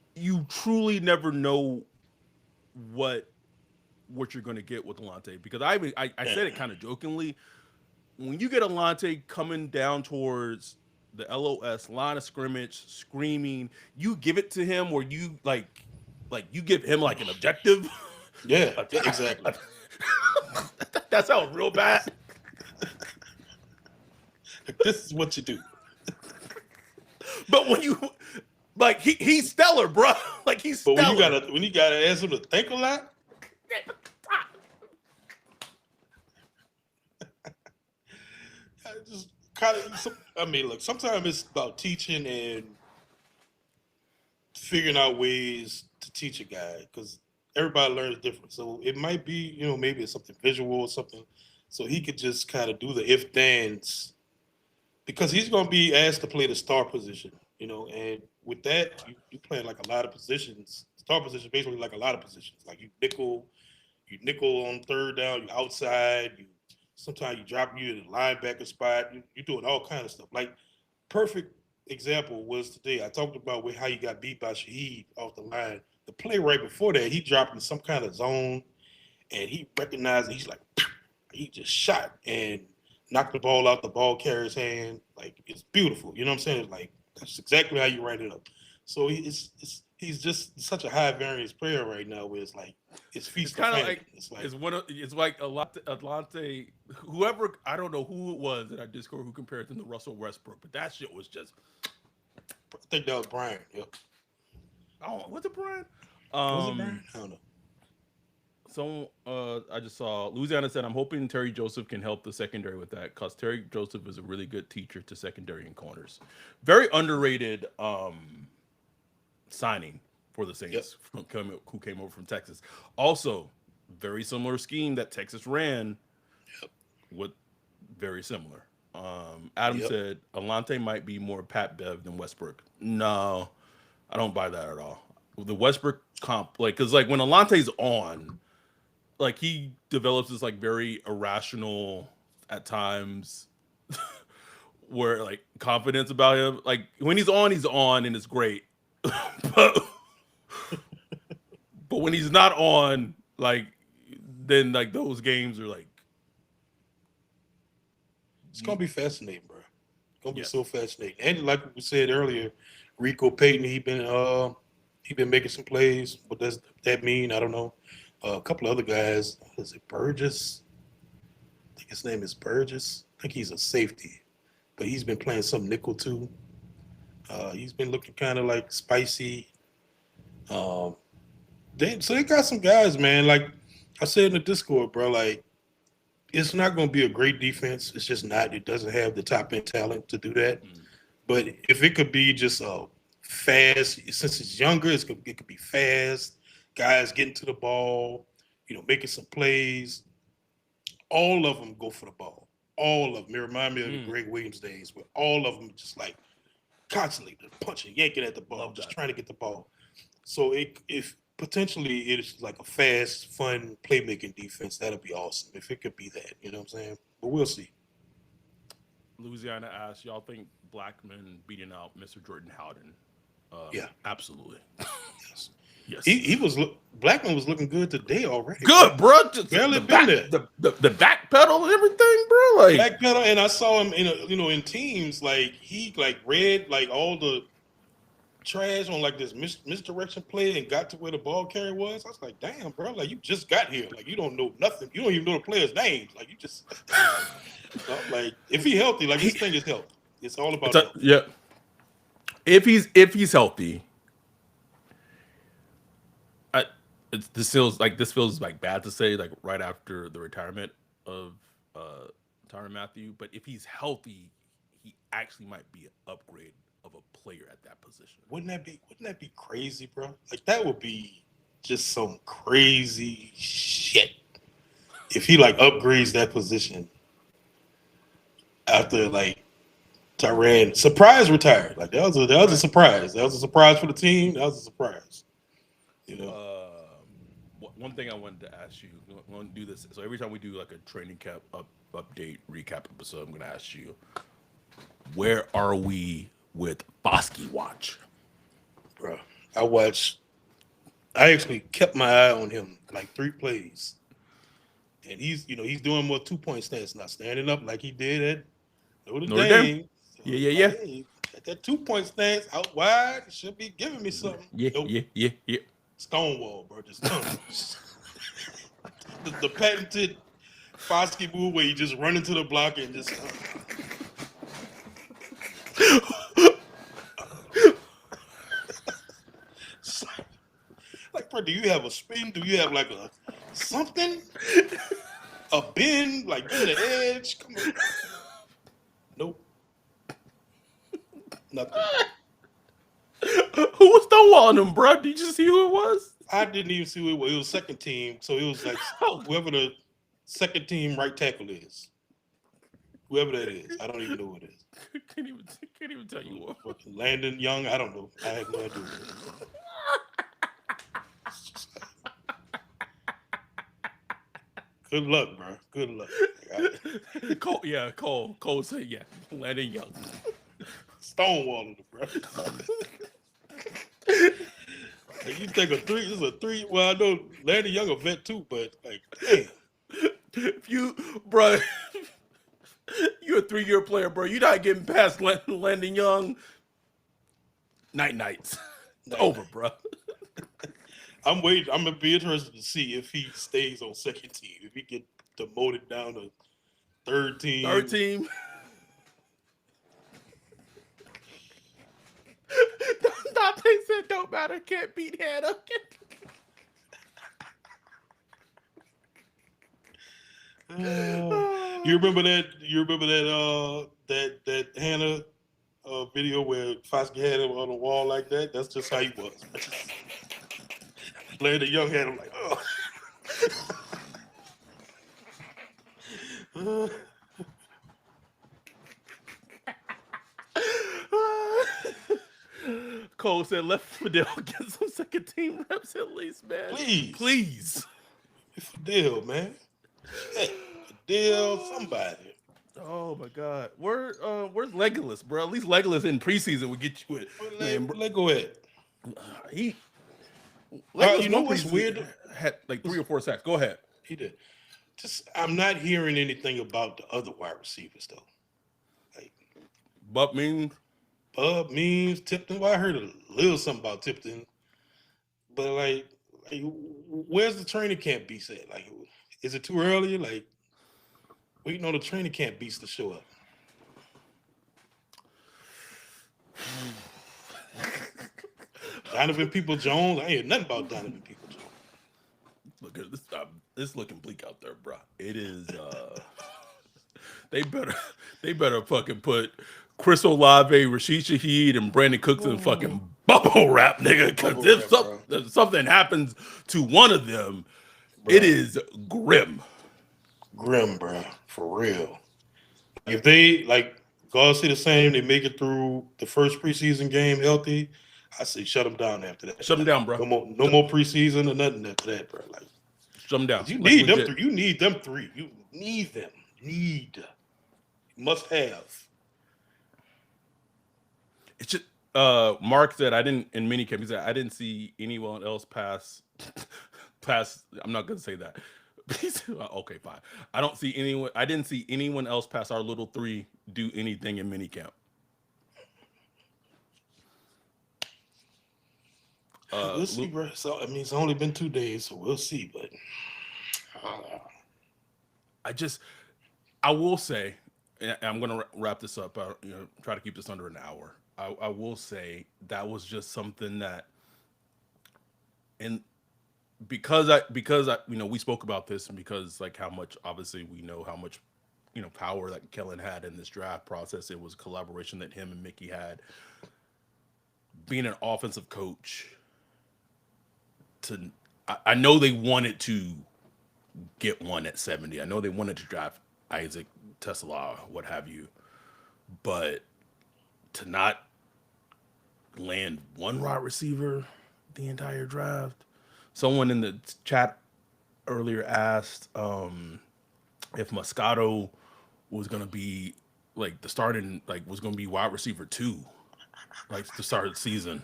you truly never know what you're going to get with Alante, because I said it kind of jokingly. When you get Alante coming down towards the LOS line of scrimmage, screaming, you give it to him, or you like you give him like an objective. Yeah, exactly. That sounds real bad. This is what you do. But when you like, he's stellar, bro. Like he's stellar. But when you gotta ask him to think a lot. Just kind of, I mean, look, sometimes it's about teaching and figuring out ways to teach a guy, because everybody learns different. So it might be, maybe it's something visual or something. So he could just kind of do the if-thens, because he's going to be asked to play the star position, and with that, you playing like a lot of positions. Star position, basically like a lot of positions. Like you nickel on third down, you outside, sometimes you drop you in the linebacker spot. You're doing all kinds of stuff. Like, perfect example was today. I talked about how you got beat by Shaheed off the line. The play right before that, he dropped in some kind of zone, and he recognized it. He's like, he just shot and knocked the ball out the ball carrier's hand. Like, it's beautiful. You know what I'm saying? It's like, that's exactly how you write it up. So his he's just such a high variance player right now. Where it's like it's It's feast or kind of famine. like It's like it's one of it's like a lot Atlante. Whoever I don't know who it was in our Discord who compared him to Russell Westbrook, but that shit was just I think that was Brian. Yep. oh, what's it, Brian? Was it Brian? I don't know. So I just saw Louisiana said, I'm hoping Terry Joseph can help the secondary with that because Terry Joseph is a really good teacher to secondary and corners. Very underrated signing for the Yep. Saints who came over from Texas. Also, very similar scheme that Texas ran Yep. with very similar. Adam Yep. said Alante might be more Pat Bev than Westbrook. No, I don't buy that at all. The Westbrook comp, like, because like when Alante's on, like he develops this like very irrational at times where like confidence about him. Like when he's on and it's great. but but when he's not on, like then like those games are like It's gonna be fascinating, bro. It's gonna be yes. so fascinating. And like we said earlier, Rico Payton, he been making some plays. What does that mean? I don't know. A couple of other guys. Is it Burgess? I think his name is Burgess. I think he's a safety, but he's been playing some nickel too. He's been looking kind of like spicy. Um, so they got some guys, man. Like I said in the Discord, bro. Like it's not going to be a great defense. It's just not. It doesn't have the top end talent to do that. Mm. But if it could be just fast, since it's younger, it could be fast. Guys getting to the ball, making some plays. All of them go for the ball. All of them. It remind me of the Mm. Greg Williams days where all of them just like constantly just punching, yanking at the ball, Love just that. trying to get the ball. So if potentially it is like a fast, fun playmaking defense, that'll be awesome. If it could be that, you know what I'm saying? But we'll see. Louisiana asked, y'all think Blackman beating out Mr. Jordan Howden? Yeah. Absolutely. Yes. Yes. He was Blackman was looking good today already. Good, bro. Just Barely the been back, there. the back pedal and everything, bro. Like Backpedal, and I saw him in teams like he like read like all the trash on like this misdirection play and got to where the ball carrier was. I was like, damn, bro, like you just got here. Like you don't know nothing. You don't even know the players' names. Like you just like if he healthy, like his thing is health. It's all about health. yeah. If he's healthy, I this feels like bad to say like right after the retirement of Tyrann Matthew, but if he's healthy, he actually might be an upgrade of a player at that position. Wouldn't that be crazy, bro? Like that would be just some crazy shit. If he like upgrades that position after like Tyrann surprise retired. Like that was a surprise. That was a surprise for the team. That was a surprise. You know. One thing I wanted to ask you, we want to do this. So every time we do like a training cap update recap episode, I'm going to ask you, where are we with Foskey watch? Bro, I actually kept my eye on him like 3 plays. And he's doing more 2-point stance, not standing up like he did at Notre Dame. So Yeah. like, hey, at that 2-point stance out wide, should be giving me something. Yeah. Stonewall, bro. Just the patented Foskey move where you just run into the block and just like, bro, do you have a spin? Do you have like a something? A bend, like in the edge? Come on. Nope. Nothing. Who was stonewalling him, bro? Did you see who it was? I didn't even see who it was. It was second team, so it was like whoever the second team right tackle is. Whoever that is. I don't even know who it is. Can't even tell you what. Fucking Landon Young, I don't know. I have no idea. Good luck, bro. Good luck. Cole said, yeah, Landon Young. Stonewalling it, bro. Like, you think this is a 3. Well, I know Landon Young a vet too, but like, damn. If you, bro, you're a 3-year player, bro. You're not getting past Landon Young. Nights. It's over, bro. I'm waiting. I'm gonna be interested to see if he stays on second team. If he get demoted down to third Third team. team. Dante said, "Don't matter, can't beat Hannah." You remember that? You remember that? That Hannah video where Foskey had him on the wall like that. That's just how he was. Larry the Young had him like, oh. Cole said, "Let Fidel get some second team reps at least, man. Please, Please." Fidel, man. Shit. Fidel, somebody. Oh my God, where's Legolas, bro? At least Legolas in preseason would get you with. Let go ahead. He You Legolas know one what's preseason weird? had like 3 or 4 sacks. Go ahead. He did. Just I'm not hearing anything about the other wide receivers though. Like But means Bub, Means, Tipton. Well, I heard a little something about Tipton, but where's the training camp beast at? Like, is it too early? Like, waiting on the training camp beast to show up. Donovan People Jones. I ain't nothing about Donovan People Jones. look at this. It's looking bleak out there, bro. It is. They better fucking put Chris Olave, Rashid Shaheed, and Brandon Cooks in fucking bubble wrap, nigga. Because if something happens to one of them, it is grim. Grim, bro. For real. If they God say the same, they make it through the first preseason game healthy, I say shut them down after that. Shut them down, bro. No more preseason or nothing after that, bro. Like, shut them down. You need them three. You need them three. You need them. Must have. It's just Mark said I didn't in minicamp. He said I didn't see anyone else pass. I'm not gonna say that. Okay, fine. I didn't see anyone else past our little three do anything in minicamp. We'll see, bro. So I mean, it's only been 2 days, so we'll see. But I will say, and I'm gonna wrap this up. Try to keep this under an hour. I will say that was just something that, and because I we spoke about this, and because like how much obviously we know how much power that Kellen had in this draft process. It was a collaboration that him and Mickey had. Being an offensive coach, I know they wanted to get one at 70. I know they wanted to draft Isaac Tesla, what have you, but to not land one wide receiver the entire draft. Someone in the chat earlier asked if Moscato was going to be like the starting, like was going to be wide receiver 2, like to start the season.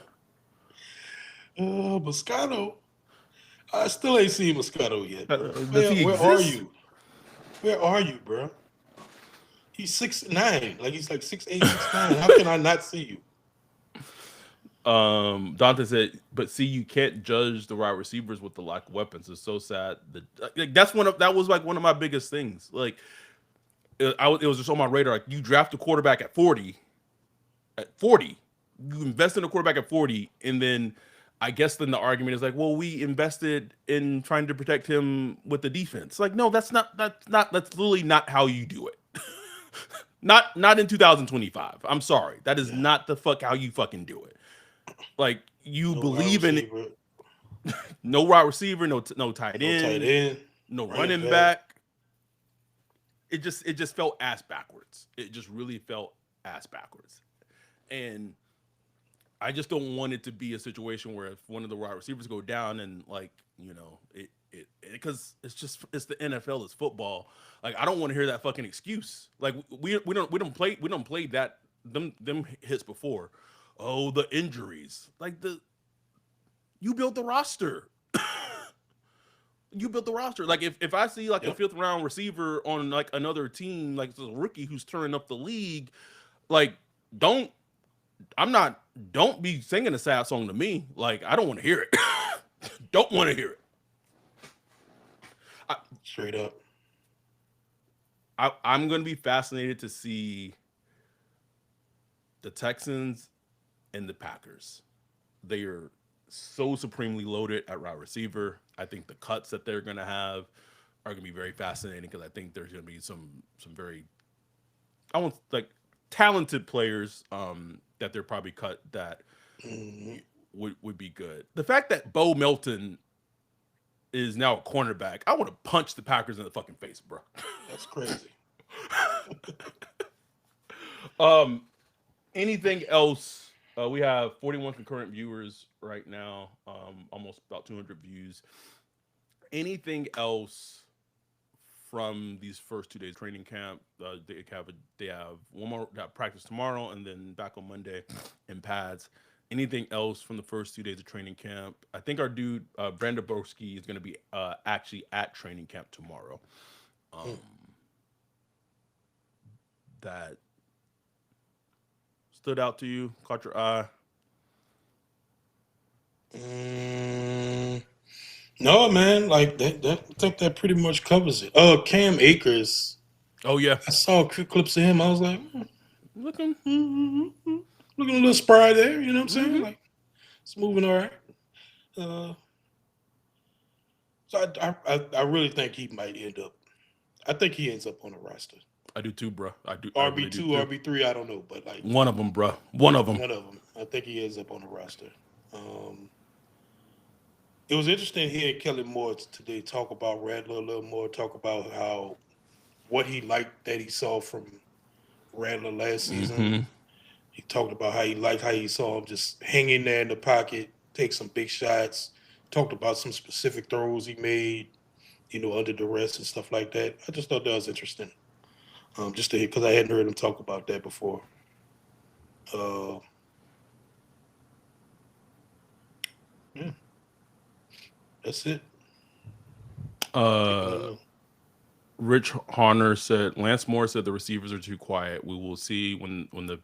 Moscato. I still ain't seen Moscato yet. Where are you? Where are you, bro? He's 6'9". Like he's like 6'8", 6'9". How can I not see you? Dante said, but see, you can't judge the wide receivers with the lack of weapons. It's so sad. That was like one of my biggest things. Like it was just on my radar. Like you draft a quarterback at 40. You invest in a quarterback at 40, and then I guess then the argument is like, well, we invested in trying to protect him with the defense. Like, no, that's literally not how you do it. not in 2025. I'm sorry. That is not the fuck how you fucking do it. Like you believe in it. No wide receiver, no tight end, no running back. It just felt ass backwards. It just really felt ass backwards. And I just don't want it to be a situation where if one of the wide receivers go down and like, because it's the NFL, it's football. Like I don't want to hear that fucking excuse. Like we don't play that them hits before. Oh, the injuries. Like you built the roster. You built the roster. Like if I see like a 5th round receiver on like another team, like a rookie who's turning up the league, like don't I'm not. Don't be singing a sad song to me. Like I don't want to hear it. Don't want to hear it. I, Straight up. I'm going to be fascinated to see the Texans and the Packers. They are so supremely loaded at wide receiver. I think the cuts that they're going to have are going to be very fascinating because I think there's going to be some very I want like talented players that they're probably cut that Hmm. would be good. The fact that Bo Melton is now a cornerback, I want to punch the Packers in the fucking face, bro. That's crazy. um, anything else? We have 41 concurrent viewers right now, almost about 200 views. Anything else from these first 2 days training camp? They have one more practice tomorrow, and then back on Monday in pads. Anything else from the first 2 days of training camp? I think our dude Brandon Boski is going to be actually at training camp tomorrow. Um, that stood out to you, caught your eye? Mm, no, man. Like that. I think that pretty much covers it. Cam Akers. Oh yeah, I saw clips of him. I was like, looking. looking a little spry there. You know what I'm saying? Mm-hmm. Like it's moving all right. Uh, so I really think he might end up. I think he ends up on the roster. I do too, bro. I do. I RB really do two, too. RB3. I don't know, but like One of them, bro. One of them. one of them. I think he ends up on the roster. Um, it was interesting hearing Kellen Moore today talk about Rattler a little more. Talk about how what he liked that he saw from Rattler last season. Mm-hmm. He talked about how he liked how he saw him just hang in there in the pocket, take some big shots. Talked about some specific throws he made, under duress and stuff like that. I just thought that was interesting. Just because I hadn't heard him talk about that before. Uh, yeah, that's it. Taking a Uh, look. Rich Harner said Lance Moore said the receivers are too quiet. We will see when the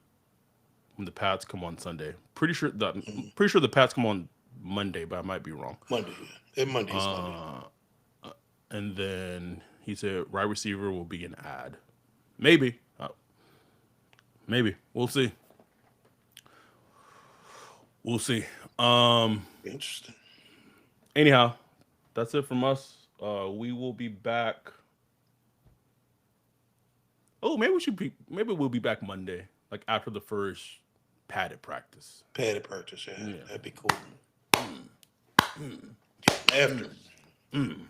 Pats come on Sunday. Mhm. Pretty sure the Pats come on Monday, but I might be wrong. Monday. Yeah. And Monday is Monday. Uh, and then he said wide receiver will be an ad. Maybe, maybe we'll see. We'll see. Um. Interesting. Anyhow, that's it from us. We will be back. Oh, maybe we should be. Maybe we'll be back Monday, like after the first padded practice. Padded purchase. Yeah, Yeah. that'd be cool. Mm, After. mm.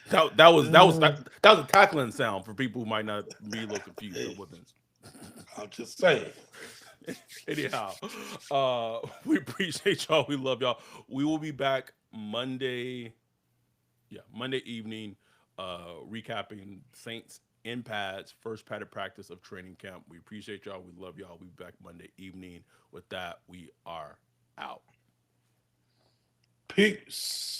That was a cackling sound for people who might not be a little confused. Hey, It wasn't. I'm just saying. Anyhow, we appreciate y'all. We love y'all. We will be back Monday. Yeah, Monday evening, recapping Saints in pads, first padded practice of training camp. We appreciate y'all. We love y'all. We'll be back Monday evening. With that, we are out. Peace.